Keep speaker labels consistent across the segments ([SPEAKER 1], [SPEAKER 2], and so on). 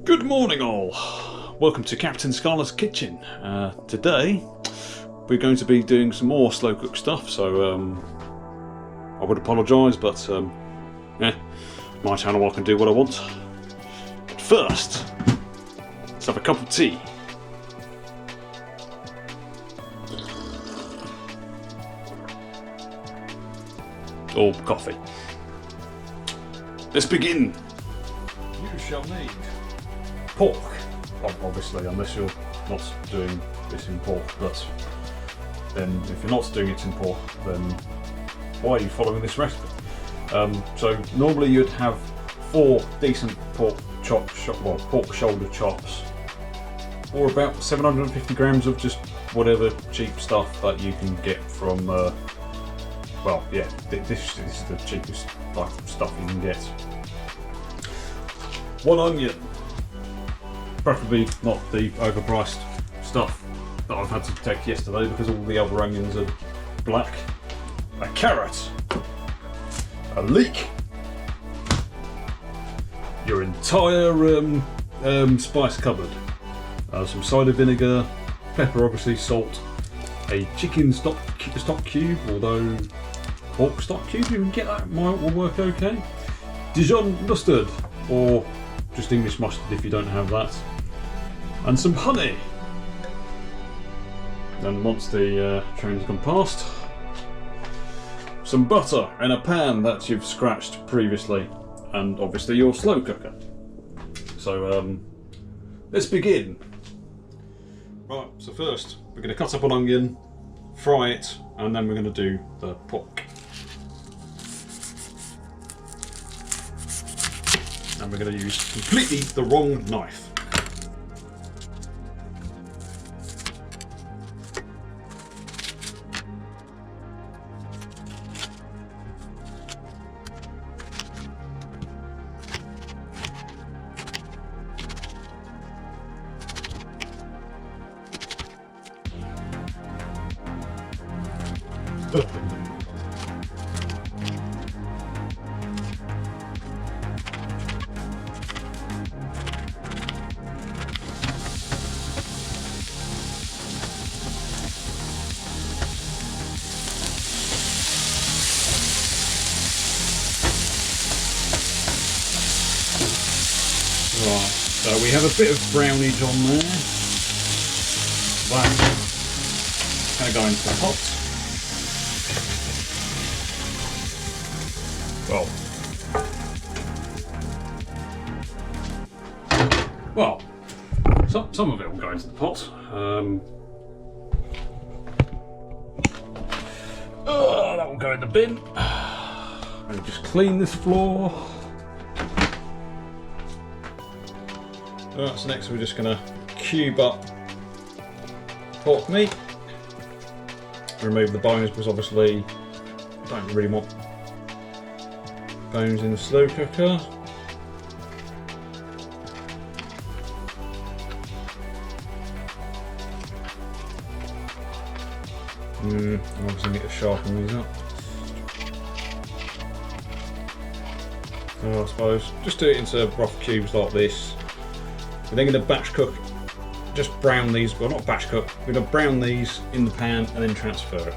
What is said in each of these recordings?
[SPEAKER 1] Good morning all! Welcome to Captain Scarlet's kitchen. Today we're going to be doing some more slow cook stuff, so I would apologise, but my channel, I can do what I want. But first, let's have a cup of tea. Or coffee. Let's begin. You shall need pork, obviously, unless you're not doing this in pork, but then if you're not doing it in pork, then why are you following this recipe? So normally you'd have 4 decent pork pork shoulder chops, or about 750 grams of just whatever cheap stuff that you can get from this is the cheapest type of stuff you can get. 1 onion, preferably not the overpriced stuff that I've had to take yesterday because all the other onions are black. A carrot, a leek, your entire spice cupboard, some cider vinegar, pepper, obviously, salt, a chicken stock cube, although pork stock cube, you can get that, will work okay. Dijon mustard, or just English mustard if you don't have that. And some honey. Then once the train's gone past, some butter in a pan that you've scratched previously, and obviously your slow cooker. So let's begin. Right, so first we're going to cut up an onion, fry it, and then we're going to do the pork. And we're going to use completely the wrong knife. Right, so we have a bit of brownage on there. That's going to go into the pot. Well, some of it will go into the pot. That will go in the bin. And just clean this floor. Right, so next we're just going to cube up pork meat. Remove the bones because obviously I don't really want bones in the slow cooker. I'm obviously need to sharpen these up. So I suppose just do it into rough cubes like this. We're then going to batch cook, just brown these, well not batch cook, we're going to brown these in the pan and then transfer it.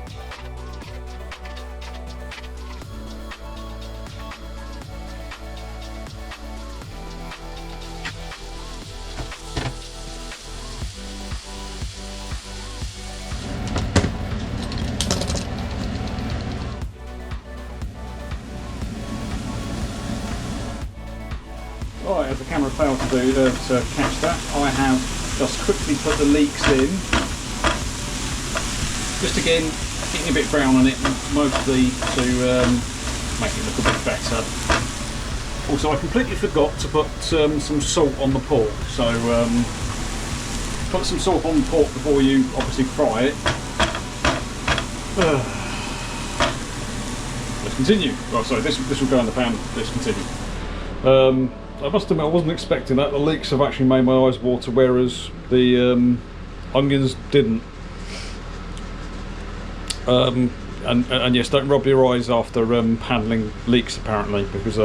[SPEAKER 1] Right, as the camera failed to catch that, I have just quickly put the leeks in. Just again, getting a bit brown on it, mostly to make it look a bit better. Also, I completely forgot to put some salt on the pork, so put some salt on the pork before you obviously fry it. Let's continue. Oh, sorry, this will go in the pan. Let's continue. I must admit I wasn't expecting that. The leeks have actually made my eyes water, whereas the onions didn't. And yes, don't rub your eyes after handling leeks apparently, because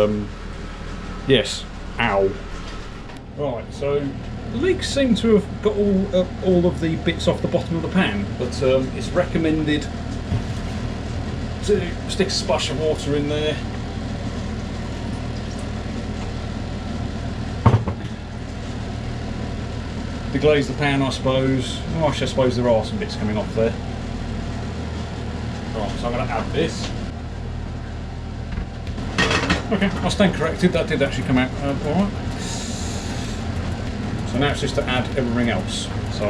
[SPEAKER 1] yes, ow. Right, so the leeks seem to have got all of the bits off the bottom of the pan, but it's recommended to stick a splash of water in there. Deglaze the pan, I suppose. Oh, I suppose there are some bits coming off there. Right, so I'm going to add this. Okay, I stand corrected, that did actually come out alright. So now it's just to add everything else. So,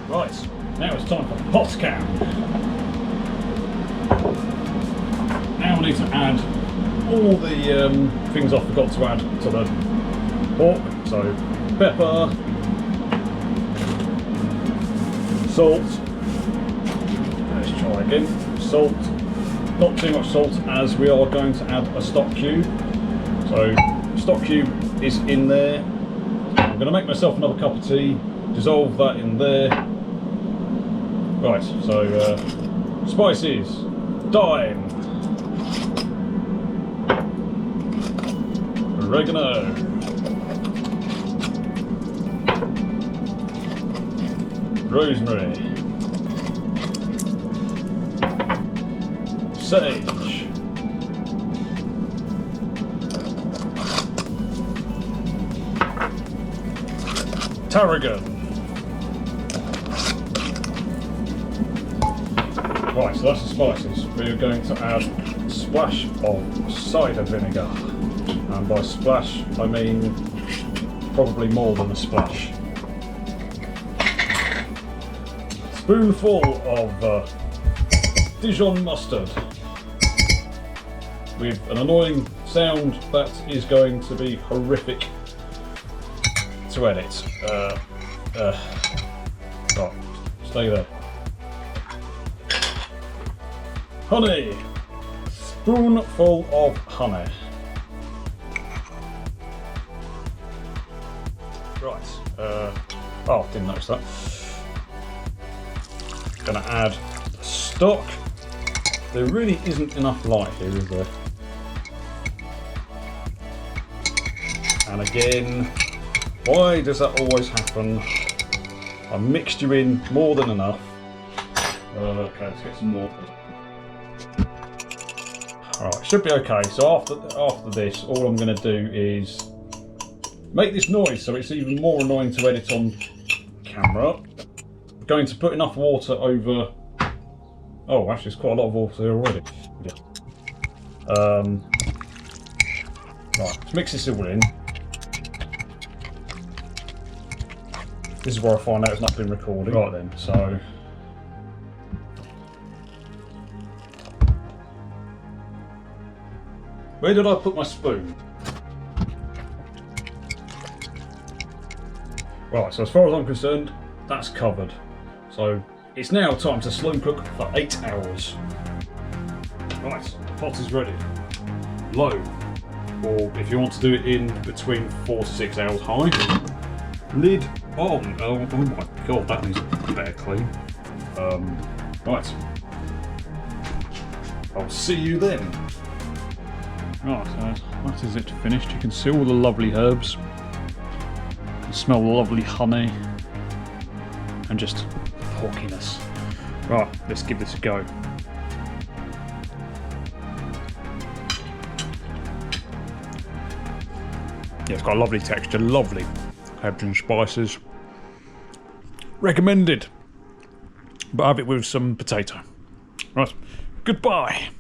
[SPEAKER 1] right, now it's time for the pot can. Now I need to add all the things I forgot to add to the pork. So, pepper, salt. Let's try again. Salt. Not too much salt, as we are going to add a stock cube. So, stock cube is in there. I'm going to make myself another cup of tea, dissolve that in there. Right, so spices, thyme, oregano, rosemary, sage, tarragon. Right, so that's the spices. We're going to add a splash of cider vinegar. And by splash, I mean probably more than a splash. Spoonful of Dijon mustard. With an annoying sound that is going to be horrific to edit. Right, stay there. Honey. Spoonful of honey. Right. Oh, didn't notice that. Gonna add stock. There really isn't enough light here, is there? And again, why does that always happen? I mixed you in more than enough. Okay, let's get some more. Alright, should be okay. So after this, all I'm going to do is make this noise so it's even more annoying to edit on camera. I'm going to put enough water over... Oh, actually, there's quite a lot of water there already. Yeah. Right, let's mix this all in. This is where I find out it's not been recorded. Right then, so... Where did I put my spoon? Right, so as far as I'm concerned, that's covered. So it's now time to slow cook for 8 hours. Right, the pot is ready. Low, or if you want to do it in between 4 to 6 hours high. Lid on. Oh my god, that needs a better clean. Right. I'll see you then. Right, so that is it finished. You can see all the lovely herbs. You can smell the lovely honey. And just porkiness. Right, let's give this a go. Yeah, it's got a lovely texture, lovely herbs and spices. Recommended. But have it with some potato. Right, goodbye.